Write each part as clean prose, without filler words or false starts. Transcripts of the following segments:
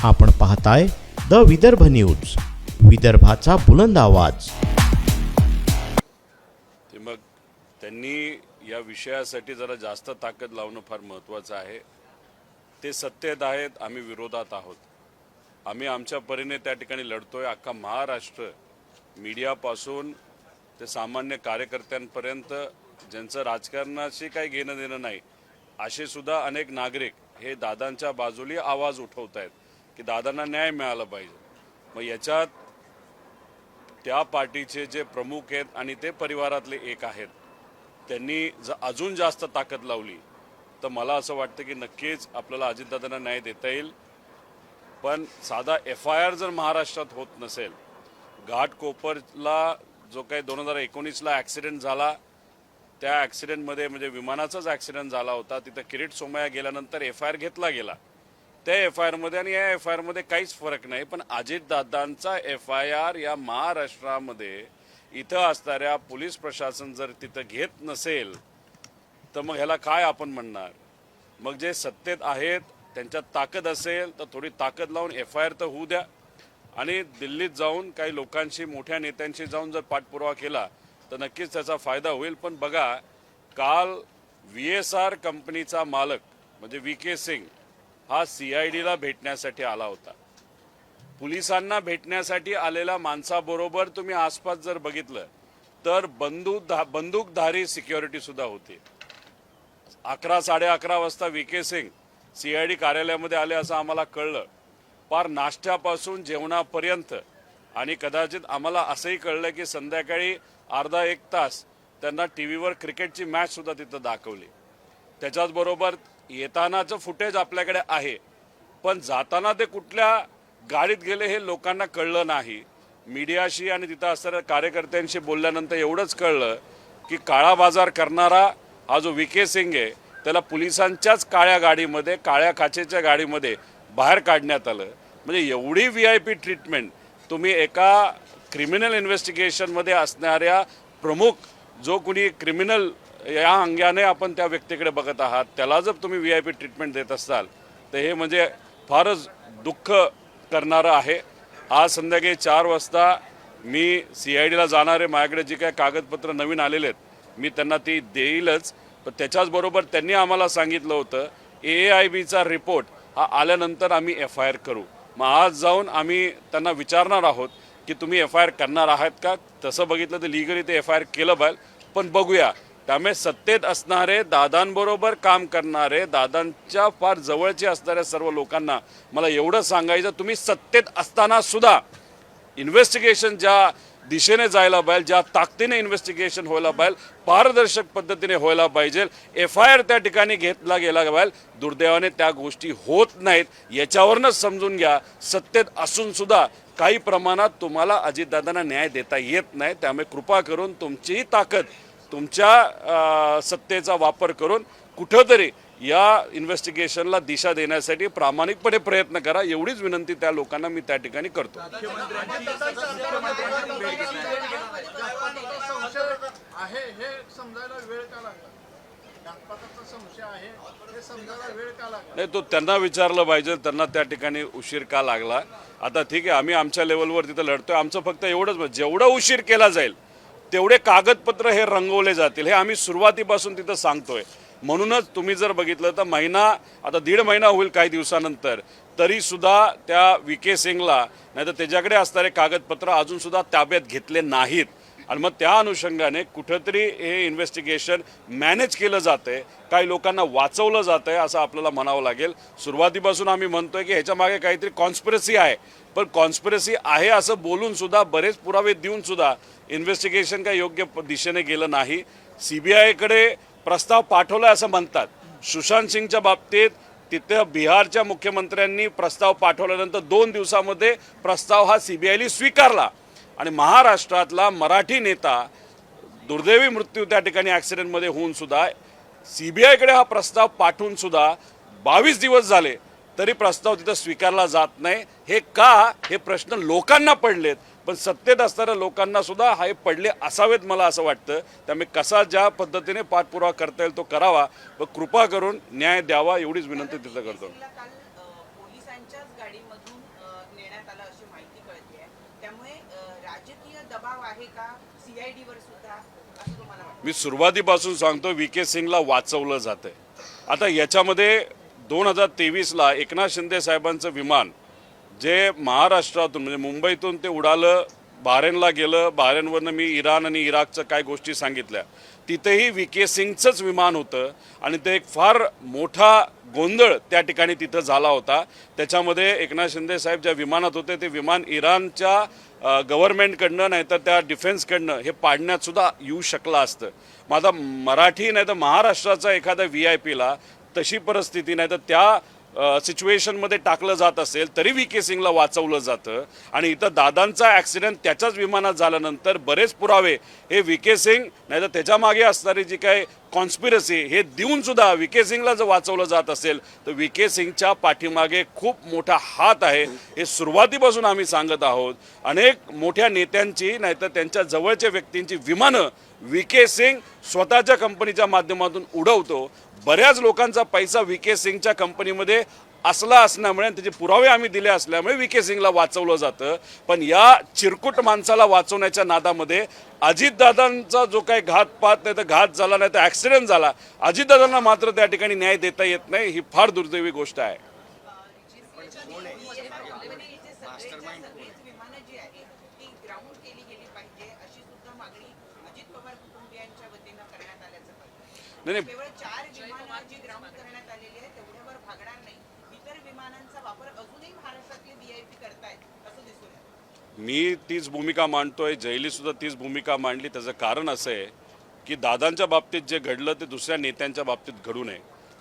आपण पाहताय the Vidarbha news, विदर्भाचा बुलंद आवाज। ते मग त्यांनी या विषयासाठी जरा जास्त ताकद लावणं फार महत्त्वाचं आहे। ते सत्तेत आहेत, आम्ही विरोधात आहोत। आम्ही आमच्या परीने त्या ठिकाणी लढतोय। अख्खा महाराष्ट्र मीडियापासून ते सामान्य कार्यकर्त्यांपर्यंत ज्यांचं राजकारणाशी काही घेणं देणं नाही असे सुद्धा अनेक नागरिक हे दादांच्या बाजूने आवाज उठवत आहेत की दादांना न्याय मिळाला पाहिजे। मग याच्यात त्या पार्टीचे जे प्रमुख आहेत आणि ते परिवारातले एक आहेत, त्यांनी अजून जास्त ताकद लावली तर मला असं वाटतं की नक्कीच आपल्याला अजितदादांना न्याय देता येईल। पण साधा FIR जर महाराष्ट्रात होत नसेल, घाटकोपरला जो काही 2019ला ॲक्सिडेंट झाला त्या ॲक्सिडेंटमध्ये म्हणजे विमानाचाच ॲक्सिडेंट झाला होता, तिथं किरीट सोमय्या गेल्यानंतर FIR घेतला गेला। त्या FIR मध्ये आणि या FIR मध्ये काहीच फरक नाही। पण अजितदादांचा FIR या महाराष्ट्रामध्ये इथं असणाऱ्या पोलीस प्रशासन जर तिथं घेत नसेल तर मग ह्याला काय आपण म्हणणार? मग जे सत्तेत आहेत त्यांच्यात ताकद असेल तर थोडी ताकद लावून FIR तर होऊ द्या आणि दिल्लीत जाऊन काही लोकांशी, मोठ्या नेत्यांशी जाऊन जर पाठपुरावा केला तर नक्कीच त्याचा फायदा होईल। पण बघा, काल VSR कंपनीचा मालक म्हणजे VK सिंग हा CIDला भेटण्यासाठी आला होता। पोलिसांना भेटण्यासाठी आलेल्या माणसाबरोबर तुम्ही आसपास जर बघितलं तर बंदूकधारी सिक्युरिटी सुद्धा होती। 11-11:30 वाजता VK सिंग CID कार्यालयामध्ये आले असं आम्हाला कळलं। पार नाश्त्यापासून जेवणापर्यंत आणि कदाचित आम्हाला असंही कळलं की संध्याकाळी अर्धा एक तास त्यांना टीव्हीवर क्रिकेटची मॅच सुद्धा तिथं दाखवली। त्याच्याचबरोबर येतानाचं फुटेज आपल्याकडे आहे, पण जाताना ते कुठल्या गाडीत गेले हे लोकांना कळलं नाही। मीडियाशी आणि तिथं असणाऱ्या कार्यकर्त्यांशी बोलल्यानंतर एवढंच कळलं की काळा बाजार करणारा हा जो VK सिंग आहे त्याला पोलिसांच्याच काळ्या गाडीमध्ये, काळ्या काचेच्या गाडीमध्ये बाहेर काढण्यात आलं। म्हणजे एवढी VIP ट्रीटमेंट तुम्ही एका क्रिमिनल इन्व्हेस्टिगेशनमध्ये असणाऱ्या प्रमुख जो कोणी क्रिमिनल या अंगाने आपण त्या व्यक्तीकडे बघत आहात त्याला जर तुम्ही VIP ट्रीटमेंट देत असाल तर हे म्हणजे फारच दुःख करणारं आहे। आज संध्याकाळी 4 वाजता मी CIDला जाणार आहे। माझ्याकडे जी काही कागदपत्र नवीन आलेले आहेत मी त्यांना ती देईलच। पण त्याच्याचबरोबर त्यांनी आम्हाला सांगितलं होतं AIBचा रिपोर्ट हा आल्यानंतर आम्ही FIR करू। मग आज जाऊन आम्ही त्यांना विचारणार आहोत की तुम्ही FIR करणार आहात का? तसं बघितलं तर लिगली ते FIR केलं पाहिजे, पण बघूया। त्यामुळे सत्तेत असणारे, दादांबरोबर काम करणारे, दादांच्या फार जवळचे असणाऱ्या सर्व लोकांना मला एवढं सांगायचं, तुम्ही सत्तेत असताना सुद्धा इन्व्हेस्टिगेशन ज्या दिशेने जायला पाहिजे, ज्या ताकदीने इन्व्हेस्टिगेशन व्हायला पाहिजे, पारदर्शक पद्धतीने व्हायला पाहिजे, FIR त्या ठिकाणी घेतला गेला पाहिजे। दुर्दैवाने त्या गोष्टी होत नाहीत। याच्यावरनंच समजून घ्या सत्तेत असून सुद्धा काही प्रमाणात तुम्हाला अजितदादांना न्याय देता येत नाही। त्यामुळे कृपा करून तुमचीही ताकद, तुमच्या सत्तेचा वापर करून कुठंतरी या इन्व्हेस्टिगेशनला दिशा देण्यासाठी प्रामाणिकपणे प्रयत्न करा, एवढीच विनंती त्या लोकांना मी त्या ठिकाणी करतो। नाही, तो त्यांना विचारलं पाहिजे, त्यांना त्या ठिकाणी उशीर का लागला। आता ठीक आहे, आम्ही आमच्या लेवलवर तिथं लढतोय। आमचं फक्त एवढंच, जेवढा उशीर केला जाईल तेवढे कागदपत्र हे रंगवले जातील, हे आम्ही सुरुवातीपासून तिथं सांगतोय। म्हणूनच तुम्ही जर बघितलं तर महिना, आता 1.5 महिना होईल काही दिवसानंतर, तरी सुद्धा त्या VK सिंगला नाही तर त्याच्याकडे असणारे कागदपत्र अजून सुद्धा ताब्यात घेतले नाहीत। आणि मग त्या अनुषंगाने कुठंतरी हे इन्व्हेस्टिगेशन मॅनेज केलं जातंय, काही लोकांना वाचवलं जातंय असं आपल्याला म्हणावं लागेल। सुरुवातीपासून आम्ही म्हणतोय की ह्याच्या मागे काहीतरी कॉन्स्पिरसी आहे, पण कॉन्स्पिरसी आहे असं बोलून सुद्धा, बरेच पुरावे देऊन सुद्धा इन्व्हेस्टिगेशन काही योग्य दिशेने गेलं नाही। CBIकडे प्रस्ताव पाठवला असं म्हणतात। सुशांत सिंगच्या बाबतीत तिथे बिहारच्या मुख्यमंत्र्यांनी प्रस्ताव पाठवल्यानंतर 2 दिवसामध्ये प्रस्ताव हा CBIने स्वीकारला आणि महाराष्ट्रातला मराठी नेता दुर्दैवी मृत्यू त्या ठिकाणी ॲक्सिडेंटमध्ये होऊन सुद्धा CBIकडे हा प्रस्ताव पाठवून सुद्धा 22 दिवस झाले तरी प्रस्ताव तिथं स्वीकारला जात नाही। हे का, हे प्रश्न लोकांना पडलेत, पण सत्तेत असणाऱ्या लोकांना सुद्धा हे पडले असावेत मला असं वाटतं। त्यामुळे कसा ज्या पद्धतीने पाठपुरावा करता येईल तो करावा व कृपा करून न्याय द्यावा एवढीच विनंती तिथं करतो। गाडीमधून नेण्यात आलं अशी माहिती कळते आहे. त्यामुळे राजकीय दबाव आहे का सीआयडीवर सुद्धा असं तुम्हाला वाटतं? मी सुरुवातीपासून सांगतो VK सिंगला वाचवलं जातंय. आता याच्यामध्ये 2023ला एकनाथ शिंदे साहेबांचं विमान जे महाराष्ट्रातून म्हणजे मुंबईतून ते उडालं, बहारेनला गेलं, बहारेनवरनं मी इराण आणि इराकचं काय गोष्टी सांगितल्या, तिथेही VK सिंगचंच विमान होतं आणि ते एक फार मोठा गोंधळ त्या ठिकाणी तिथं झाला होता. त्याच्यामध्ये एकनाथ शिंदे साहेब ज्या विमानात होते ते विमान इराणच्या गव्हर्नमेंटकडनं नाही तर त्या डिफेन्सकडनं हे पाडण्यात सुद्धा येऊ शकलं असतं. माझा मराठी नाही तर महाराष्ट्राचा एखादा VIPला तशी परिस्थिती नाही तर त्या सिच्युएशनमध्ये टाकलं जात असेल तरी VK सिंगला वाचवलं जातं. आणि इथं दादांचा ॲक्सिडेंट त्याच्याच विमानात झाल्यानंतर बरेच पुरावे हे VK सिंग नाही तर त्याच्या मागे असणारी जी काय कॉन्स्पिरसी हे देऊन सुद्धा VK सिंगला जर वाचवलं जात असेल तर VK सिंगच्या पाठीमागे खूप मोठा हात आहे. हे सुरुवातीपासून आम्ही सांगत आहोत. अनेक मोठ्या नेत्यांची नाही तर त्यांच्या जवळच्या व्यक्तींची विमानं VK सिंग स्वतःच्या कंपनीच्या माध्यमातून उडवतो. बऱ्याच लोकांचा पैसा VK सिंगच्या कंपनीमध्ये असला असल्यामुळे त्याचे पुरावे आम्ही दिले असल्यामुळे VK सिंगला वाचवलं जातं. पण या चिरकुट माणसाला वाचवण्याच्या नादामध्ये अजितदादांचा जो काही घातपात नाही तर घात झाला नाही तर ॲक्सिडेंट झाला, अजितदादांना मात्र त्या ठिकाणी न्याय देता येत नाही. ही फार दुर्दैवी गोष्ट आहे. विमानं जी आहे ती ग्राउंड केली गेली पाहिजे अशी सुद्धा मागणी अजित पवार कुटुंबियांच्या वतीनं करण्यात आल्याचं कळतं. नाही केवळ 4 विमानं जी ग्राउंड करण्यात आलेली आहे तेवढ्यावर भागणार नाही. इतर विमानांचा वापर अजूनही महाराष्ट्रातले VIP करतायत असं दिसून येतं. मी तीच भूमिका मांडतोय, जयली सुद्धा तीच भूमिका मांडली. त्याचं कारण असं आहे की दादांच्या बाबतीत जे घडलं ते दुसऱ्या नेत्यांच्या बाबतीत घडू नये.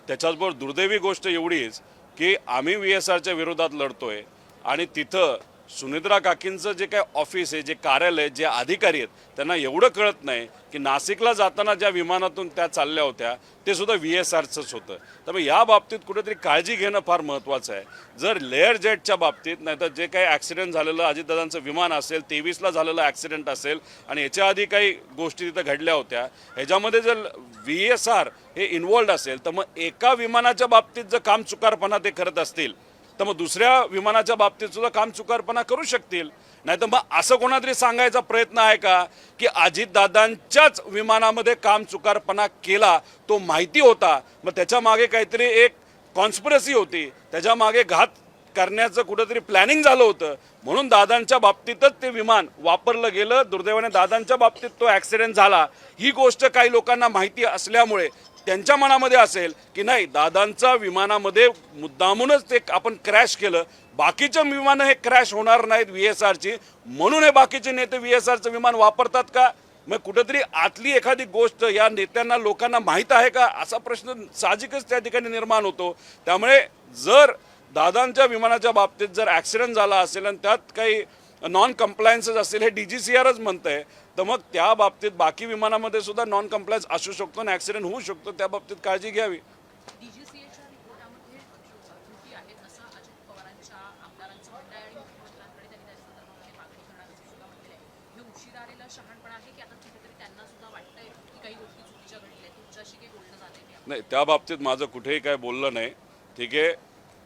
त्याच्याचबरोबर दुर्दैवी गोष्ट एवढीच की आम्ही VSRच्या विरोधात लढतोय आणि तिथं सुनित्रा काकींचं जे काय ऑफिस आहे, जे कार्यालय, जे अधिकारी आहेत त्यांना एवढं कळत नाही की नाशिकला जाताना ज्या विमानातून त्या चालल्या होत्या ते सुद्धा VSRचंच होतं. त्यामुळे या बाबतीत कुठेतरी काळजी घेणं फार महत्त्वाचं आहे. जर लेअर जेटच्या बाबतीत नाही तर जे काही ॲक्सिडेंट झालेलं अजितदादांचं विमान असेल, 23ला झालेलं ॲक्सिडेंट असेल आणि याच्या आधी काही गोष्टी तिथं घडल्या होत्या, ह्याच्यामध्ये जर VSR हे इन्वॉल्ड असेल तर मग एका विमानाच्या बाबतीत जर काम चुकारपणा ते करत असतील तर मग दुसऱ्या विमानाच्या बाबतीत सुद्धा काम चुकारपणा करू शकतील. नाही तर मग असं कोणातरी सांगायचा प्रयत्न आहे का की अजितदादांच्याच विमानामध्ये काम चुकारपणा केला, तो माहिती होता, मग त्याच्या मागे काहीतरी एक कॉन्स्पिरसी होती, त्याच्या मागे घात करण्याचं कुठंतरी प्लॅनिंग झालं होतं म्हणून दादांच्या बाबतीतच ते विमान वापरलं गेलं. दुर्दैवाने दादांच्या बाबतीत तो ॲक्सिडेंट झाला. ही गोष्ट काही लोकांना माहिती असल्यामुळे त्यांच्या मनामध्ये असेल की नाही दादांचा विमानामध्ये मुद्दामूनच ते आपण क्रॅश केलं, बाकीच्या विमानं हे क्रॅश होणार नाहीत VSRची म्हणून हे बाकीचे नेते VSRचं विमान वापरतात का? मग कुठंतरी आतली एखादी गोष्ट या नेत्यांना लोकांना माहीत आहे का असा प्रश्न साहजिकच त्या ठिकाणी निर्माण होतो. त्यामुळे जर दादांच्या विमानाच्या बाबतीत जर ॲक्सिडेंट झाला असेल आणि त्यात काही नॉन कम्प्लायन्सेस असतील हे DGCRच म्हणतं आहे तर मग त्या बाबतीत बाकी विमानामध्ये सुद्धा नॉन कम्प्लायन्स असू शकतो आणि ॲक्सिडेंट होऊ शकतो. त्या बाबतीत काळजी घ्यावी. DGCAच्या रिपोर्टामध्ये त्रुटी आहेत असं अजित पवारांच्या आमदारांचं म्हणणं आहे आणि मुख्यमंत्र्यांकडे त्यांनी त्या संदर्भामध्ये मागणी करणार असं सुद्धा म्हटलेलं आहे. हे उशिरा आलेलं शहाणपण आहे की आता कुठेतरी त्यांना सुद्धा वाटतंय की काही गोष्टी चुकीच्या घडल्या आहेत, तुमच्याशी काही बोलणं झालंय? नाही, त्या बाबतीत माझं कुठेही काय बोललं नाही. ठीक आहे,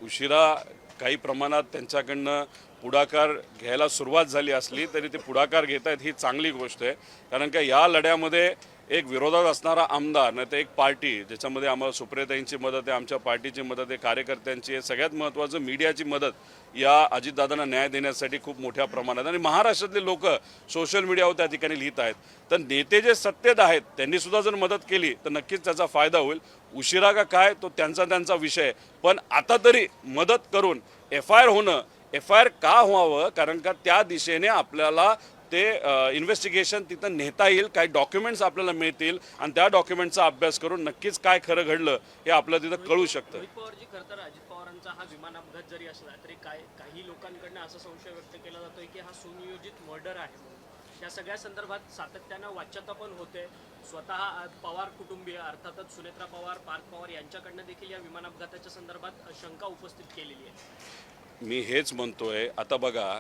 उशिरा काही प्रमाणात त्यांच्याकडनं पुढाकार घ्यायला सुरुवात झाली असली तरी ते पुढाकार घेत आहेत ही चांगली गोष्ट आहे. कारण का या लढ्यामध्ये एक विरोधात असणारा आमदार नाही तर एक पार्टी ज्याच्यामध्ये आम्हाला सुप्रियाताईंची मदत आहे, आमच्या पार्टीची मदत आहे, कार्यकर्त्यांची आहे, सगळ्यात महत्त्वाचं मीडियाची मदत या अजितदादांना न्याय देण्यासाठी खूप मोठ्या प्रमाणात आणि महाराष्ट्रातले लोक सोशल मीडियावर त्या ठिकाणी लिहित आहेत. तर नेते जे सत्तेत आहेत त्यांनी सुद्धा जर मदत केली तर नक्कीच त्याचा फायदा होईल. उशिरा का काय तो त्यांचा विषय, पण आता तरी मदत करून FIR होणं, FIR का व्हावं कारण का त्या दिशेने आपल्याला ते इन्व्हेस्टिगेशन तिथं नेता येईल, काही डॉक्युमेंट्स आपल्याला मिळतील आणि त्या डॉक्युमेंटचा अभ्यास करून नक्कीच काय खरं घडलं हे आपल्याला तिथं कळू शकतं. रोहित पवारजी, खरं तर अजित पवारांचा हा विमान अपघात जरी असला तरी काही लोकांकडनं असा संशय व्यक्त केला जातोय की हा सुनियोजित मर्डर आहे. या सगळ्या संदर्भात सातत्यानं वाच्यता पण होते. स्वतः पवार कुटुंबीय अर्थातच सुनेत्रा पवार, पार्थ पवार यांच्याकडनं देखील या विमान अपघाताच्या संदर्भात शंका उपस्थित केलेली आहे. मी हेच म्हणतोय, आता बघा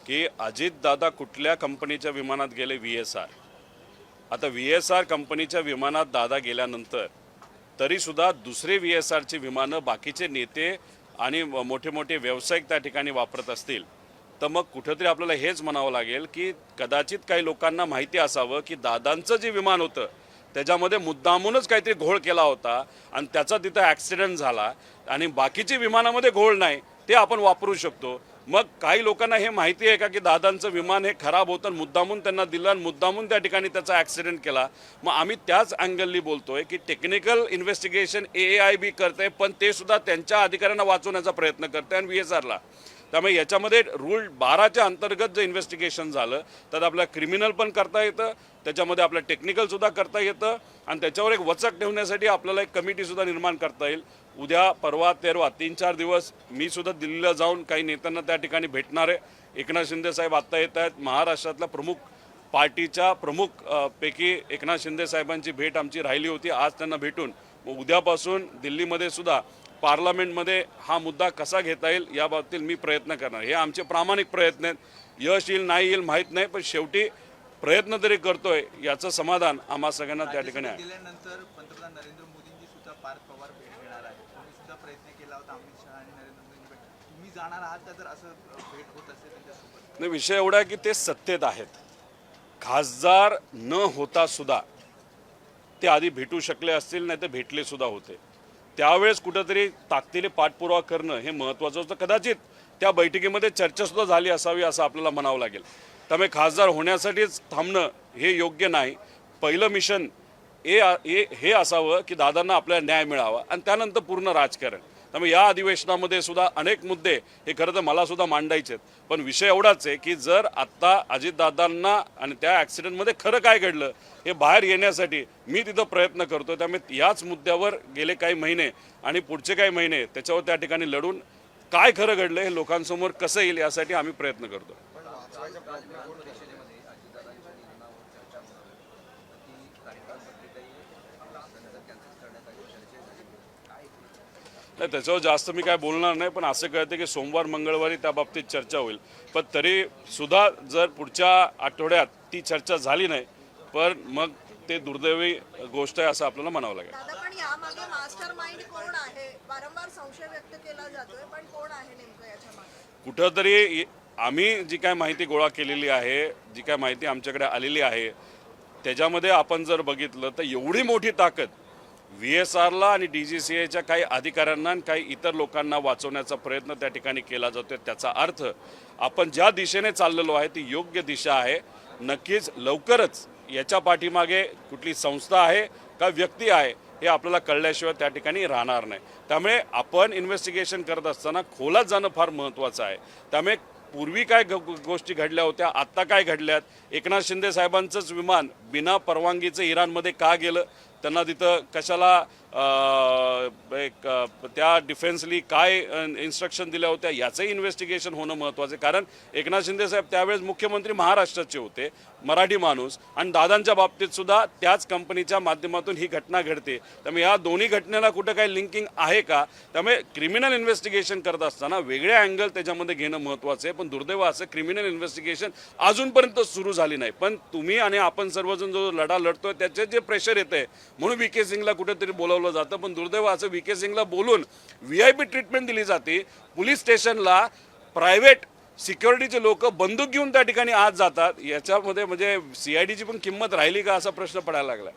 की अजितदादा कुठल्या कंपनीच्या विमानात गेले? VSR. आता VSR कंपनीच्या विमानात दादा गेल्यानंतर तरीसुद्धा दुसरे VSRची विमानं बाकीचे नेते आणि मोठे मोठे व्यावसायिक त्या ठिकाणी वापरत असतील तर मग कुठंतरी आपल्याला हेच म्हणावं लागेल की कदाचित काही लोकांना माहिती असावं की दादांचं जे विमान होतं त्याच्यामध्ये मुद्दामूनच काहीतरी घोळ केला होता आणि त्याचा तिथं ॲक्सिडेंट झाला आणि बाकीची विमानामध्ये घोळ नाही ते आपण वापरू शकतो. मग काही लोकांना हे माहिती आहे का की दादांचं विमान हे खराब होतं आणि मुद्दामून त्यांना दिलं आणि मुद्दामून त्या ठिकाणी त्याचा ॲक्सिडेंट केला. मग आम्ही त्याच अँगलनी बोलतोय की टेक्निकल इन्व्हेस्टिगेशन AAIB करते पण ते सुद्धा त्यांच्या अधिकाऱ्यांना वाचवण्याचा प्रयत्न करते आणि VSRला. त्यामुळे याच्यामध्ये रूल 12च्या अंतर्गत जर इन्व्हेस्टिगेशन झालं तर आपल्याला क्रिमिनल पण करता येतं, त्याच्यामध्ये आपलं टेक्निकलसुद्धा करता येतं आणि त्याच्यावर एक वचक ठेवण्यासाठी आपल्याला एक कमिटीसुद्धा निर्माण करता येईल. उद्या परवा तेरवा 3-4 दिवस मी सुद्धा दिल्लीला जाऊन काही नेत्यांना त्या ठिकाणी भेटणार आहे. एकनाथ शिंदे साहेब आत्ता येत आहेत. महाराष्ट्रातल्या प्रमुख पार्टीच्या प्रमुख पैकी एकनाथ शिंदे साहेबांची भेट आमची राहिली होती. आज त्यांना भेटून मग उद्यापासून दिल्लीमध्ये सुद्धा पार्लमेंटमध्ये हा मुद्दा कसा घेता येईल याबाबतीत मी प्रयत्न करणार. हे आमचे प्रामाणिक प्रयत्न आहेत. यश येईल नाही येईल माहीत नाही पण शेवटी प्रयत्न तरी करतोय याचं समाधान आम्हा सगळ्यांना त्या ठिकाणी आहे. गेल्यानंतर पंतप्रधान नरेंद्र मोदींची सुद्धा पार्थ पवार भेट घेणार आहे. तुम्ही सुद्धा प्रयत्न केला होता अमित शहा आणि नरेंद्र मोदींची भेट. तुम्ही जाणार आहात का जर असं भेट होत असेल त्यांच्यासोबत? नाही, विषय एवढा आहे की ते सत्तेत आहेत. खासदार न होता सुद्धा ते आधी भेटू शकले असतील नाही तर भेटले सुद्धा होते. त्यावेळेस कुठंतरी ताकदीने पाठपुरावा करणं हे महत्त्वाचं होतं. कदाचित त्या बैठकीमध्ये चर्चासुद्धा झाली असावी असं आपल्याला म्हणावं लागेल. त्यामुळे खासदार होण्यासाठीच थांबणं हे योग्य नाही. पहिलं मिशन हे असावं की दादांना आपल्याला न्याय मिळावा आणि त्यानंतर पूर्ण राजकारण. त्यामुळे या अधिवेशनामध्ये सुद्धा अनेक मुद्दे हे खरं तर मला सुद्धा मांडायचे आहेत. पण विषय एवढाच आहे की जर आत्ता अजितदादांना आणि त्या ॲक्सिडेंटमध्ये खरं काय घडलं हे बाहेर येण्यासाठी मी तिथं प्रयत्न करतो. त्यामुळे याच मुद्द्यावर गेले काही महिने आणि पुढचे काही महिने त्याच्यावर त्या ठिकाणी लढून काय खरं घडलं हे लोकांसमोर कसं येईल यासाठी आम्ही प्रयत्न करतो. नाही, त्याच्यावर जास्त मी काय बोलणार नाही. पण असं कळतं की सोमवार मंगळवारी त्या बाबतीत चर्चा होईल. पण तरी सुद्धा जर पुढच्या आठवड्यात ती चर्चा झाली नाही पण मग ते दुर्दैवी गोष्ट आहे असं आपल्याला म्हणावं लागेल. दादा पण यामागे मास्टर माइंड कोण आहे? वारंवार संशय व्यक्त केला जातोय पण कोण आहे नेमकं याच्या मागे? कुठंतरी आम्ही जी काय माहिती गोळा केलेली आहे, जी काय माहिती आमच्याकडे आलेली आहे त्याच्यामध्ये आपण जर बघितलं तर एवढी मोठी ताकद VSRला आणि DGCAच्या काही अधिकाऱ्यांना आणि काही इतर लोकांना वाचवण्याचा प्रयत्न त्या ठिकाणी केला जातोय. त्याचा अर्थ आपण ज्या दिशेने चाललेलो आहे ती योग्य दिशा आहे. नक्कीच लवकरच याच्या पाठीमागे कुठली संस्था आहे का व्यक्ती आहे हे आपल्याला कळल्याशिवाय त्या ठिकाणी राहणार नाही. त्यामुळे आपण इन्व्हेस्टिगेशन करत असताना खोलात जाणं फार महत्त्वाचं आहे. त्यामुळे पूर्वी काय गोष्टी घडल्या होत्या, आत्ता काय घडल्यात, एकनाथ शिंदे साहेबांचंच विमान बिना परवानगीचं इराणमध्ये का गेलं, त्यांना तिथं कशाला त्या डिफेन्सली काय इन्स्ट्रक्शन दिल्या होत्या याचंही इन्व्हेस्टिगेशन होणं महत्त्वाचं आहे. कारण एकनाथ शिंदे साहेब त्यावेळेस मुख्यमंत्री महाराष्ट्राचे होते, मराठी माणूस, आणि दादांच्या बाबतीत सुद्धा त्याच कंपनीच्या माध्यमातून ही घटना घडते. त्यामुळे या दोन्ही घटनेला कुठं काही लिंकिंग आहे का? त्यामुळे क्रिमिनल इन्व्हेस्टिगेशन करत असताना वेगळे अँगल त्याच्यामध्ये घेणं महत्त्वाचं आहे. पण दुर्दैव असं क्रिमिनल इन्व्हेस्टिगेशन अजूनपर्यंत सुरू झाली नाही. पण तुम्ही आणि आपण सर्वजण जो लढा लढतोय त्याचे जे प्रेशर येतं आहे म्हणून VK सिंगला कुठेतरी बोलावलं जातं. पण दुर्दैव असं VK सिंगला बोलून VIP ट्रीटमेंट दिली जाते. पोलीस स्टेशनला प्रायव्हेट सिक्युरिटीचे लोक बंदूक घेऊन त्या ठिकाणी आत जातात. याच्यामध्ये म्हणजे CIDची पण किंमत राहिली का असा प्रश्न पडायला लागला.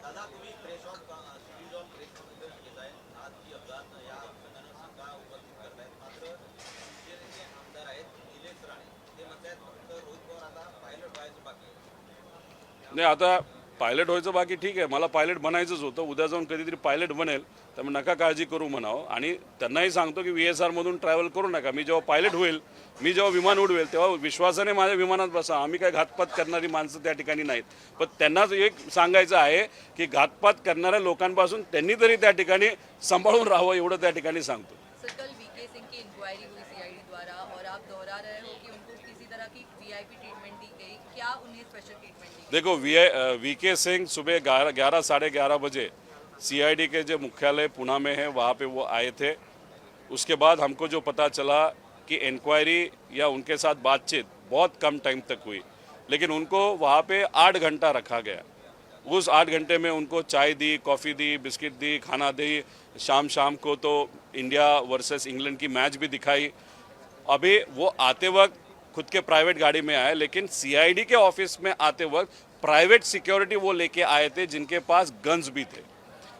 नाही, आता पायलट व्हायचं बाकी ठीक आहे, मला पायलट बनायचंच होतं. उद्या जाऊन कधीतरी पायलट बनेल त्यामुळे नका काळजी करू म्हणावं. आणि त्यांनाही सांगतो की VSRमधून ट्रॅव्हल करू नका. मी जेव्हा पायलट होईल, मी जेव्हा विमान उडवेल तेव्हा विश्वासाने माझ्या विमानात बसा. आम्ही काय घातपात करणारी माणसं त्या ठिकाणी नाहीत. पण त्यांनाच एक सांगायचं आहे की घातपात करणाऱ्या लोकांपासून त्यांनी तरी त्या ठिकाणी सांभाळून राहावं एवढं त्या ठिकाणी सांगतो. सर, कल VK सिंह की इंक्वायरी हुई CID द्वारा और आप दोहरा रहे हो कि उनको किसी तरह की VIP ट्रीटमेंट दी गई, क्या उन्हें स्पेशल ट्रीटमेंट दी गई? देखो VK सिंह सुबह 11 साढ़े 11 बजे CID के जो मुख्यालय पुणे में है वहाँ पे वो आए थे. उसके बाद हमको जो पता चला कि इंक्वायरी या उनके साथ बातचीत बहुत कम टाइम तक हुई, लेकिन उनको वहाँ पे 8 घंटा रखा गया. उस 8 घंटे में उनको चाय दी, कॉफ़ी दी, बिस्किट दी, खाना दी. शाम को तो इंडिया वर्सेस इंग्लैंड की मैच भी दिखाई। अभी वो आते वक्त खुद के प्राइवेट गाड़ी में आए, लेकिन सीआईडी के ऑफिस में आते वक्त प्राइवेट सिक्योरिटी वो लेके आए थे जिनके पास गन्स भी थे।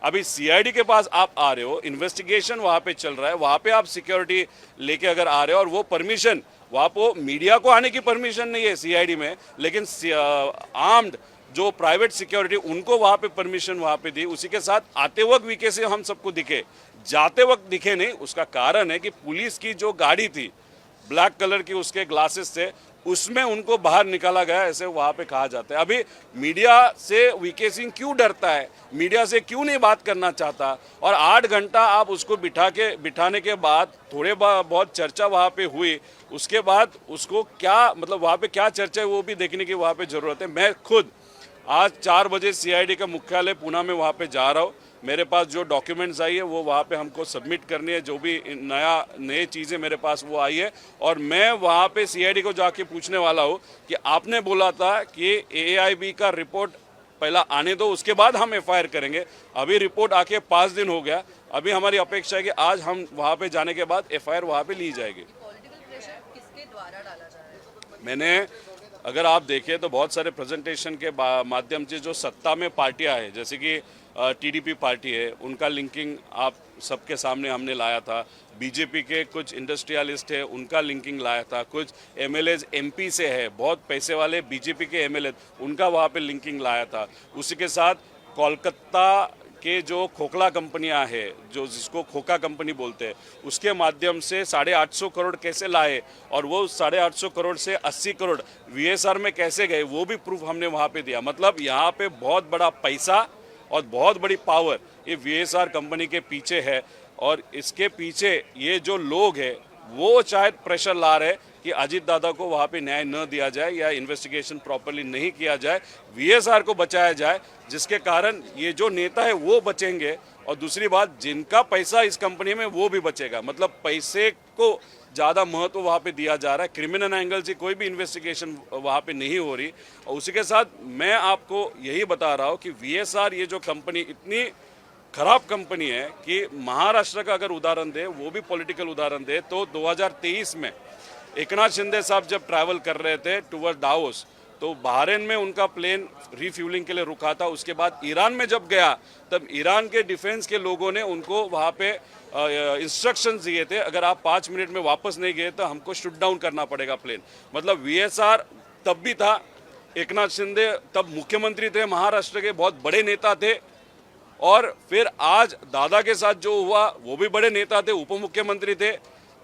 अभी सीआईडी के पास आप आ रहे हो, इन्वेस्टिगेशन वहाँ पे चल रहा है, वहाँ पे आप सिक्योरिटी लेके अगर आ रहे हो और वो परमिशन वहाँ पे मीडिया को आने की परमिशन नहीं है सीआईडी में, लेकिन आर्म्ड जो प्राइवेट सिक्योरिटी उनको वहाँ पे परमिशन वहाँ पे दी। उसी के साथ आते वक्त वीके से हम सबको दिखे, जाते वक्त दिखे नहीं। उसका कारण है कि पुलिस की जो गाड़ी थी ब्लैक कलर की, उसके ग्लासेस थे, उसमें उनको बाहर निकाला गया, ऐसे वहाँ पे कहा जाता है। अभी मीडिया से वीके सिंह क्यों डरता है, मीडिया से क्यों नहीं बात करना चाहता, और 8 घंटा आप उसको बिठाने के बाद थोड़े बहुत चर्चा वहाँ पे हुई, उसके बाद उसको क्या मतलब वहाँ पे क्या चर्चा है वो भी देखने की वहाँ पे ज़रूरत है। मैं खुद आज 4 बजे सीआईडी का मुख्यालय पुणे में वहाँ पे जा रहा हूँ। मेरे पास जो डॉक्यूमेंट्स आई है वो वहाँ पे हमको सबमिट करनी है, जो भी नए चीज़ें मेरे पास वो आई है, और मैं वहाँ पे सीआईडी को जाके पूछने वाला हूँ कि आपने बोला था कि एआईबी का रिपोर्ट पहला आने दो, उसके बाद हम एफआईआर करेंगे। अभी रिपोर्ट आके 5 दिन हो गया, अभी हमारी अपेक्षा है कि आज हम वहाँ पे जाने के बाद एफआईआर वहाँ पे ली जाएगी। पॉलिटिकल प्रेशर किसके द्वारा डाला जा रहा है? मैंने अगर आप देखें तो बहुत सारे प्रेजेंटेशन के माध्यम से जो सत्ता में पार्टियां हैं, जैसे कि टीडीपी पार्टी है, उनका लिंकिंग आप सबके सामने हमने लाया था। बीजेपी के कुछ इंडस्ट्रियलिस्ट है, उनका लिंकिंग लाया था। कुछ एमएलएज एमपी से है, बहुत पैसे वाले बीजेपी के एमएलए, उनका वहाँ पे लिंकिंग लाया था। उसी के साथ कोलकाता के जो खोखला कंपनियां हैं, जो जिसको खोखा कंपनी बोलते हैं, उसके माध्यम से 850 करोड़ कैसे लाए, और वो 850 करोड़ से 80 करोड़ वीएसआर में कैसे गए, वो भी प्रूफ हमने वहाँ पे दिया। मतलब यहाँ पे बहुत बड़ा पैसा और बहुत बड़ी पावर ये वीएसआर कंपनी के पीछे है, और इसके पीछे ये जो लोग हैं वो शायद प्रेशर ला रहे कि अजीत दादा को वहाँ पे न्याय न दिया जाए या इन्वेस्टिगेशन प्रॉपर्ली नहीं किया जाए, वीएसआर को बचाया जाए, जिसके कारण ये जो नेता है वो बचेंगे, और दूसरी बात जिनका पैसा इस कंपनी में वो भी बचेगा। मतलब पैसे को ज़्यादा महत्व वहाँ पे दिया जा रहा है, क्रिमिनल एंगल से कोई भी इन्वेस्टिगेशन वहाँ पे नहीं हो रही। और उसी के साथ मैं आपको यही बता रहा हूँ कि वीएसआर ये जो कंपनी इतनी खराब कंपनी है कि महाराष्ट्र का अगर उदाहरण दे, वो भी पॉलिटिकल उदाहरण दे, तो 2023 में एकनाथ शिंदे साहब जब ट्रैवल कर रहे थे टूवर्ड डावोस, तो बहरीन में उनका प्लेन रिफ्यूलिंग के लिए रुका था। उसके बाद ईरान में जब गया, तब ईरान के डिफेंस के लोगों ने उनको वहाँ पे इंस्ट्रक्शंस दिए थे, अगर आप 5 मिनट में वापस नहीं गए तो हमको शूट डाउन करना पड़ेगा प्लेन। मतलब वीएसआर तब भी था, एकनाथ शिंदे तब मुख्यमंत्री थे, महाराष्ट्र के बहुत बड़े नेता थे, और फिर आज दादा के साथ जो हुआ वो भी बड़े नेता थे, उप मुख्यमंत्री थे।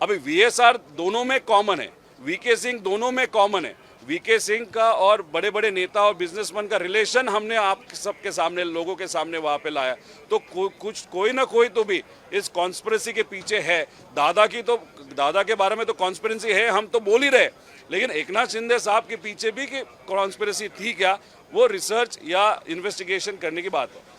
अभी वीएसआर दोनों में कॉमन है, वीके सिंह दोनों में कॉमन है। वीके सिंह का और बड़े बड़े नेता और बिजनेसमैन का रिलेशन हमने आप सबके सामने, लोगों के सामने वहाँ पे लाया। तो कोई ना कोई तो भी इस कॉन्स्पिरेसी के पीछे है। दादा के बारे में तो कॉन्स्पिरेसी है, हम तो बोल ही रहे, लेकिन एकनाथ शिंदे साहब के पीछे भी कि कॉन्स्पिरेसी थी क्या, वो रिसर्च या इन्वेस्टिगेशन करने की बात है।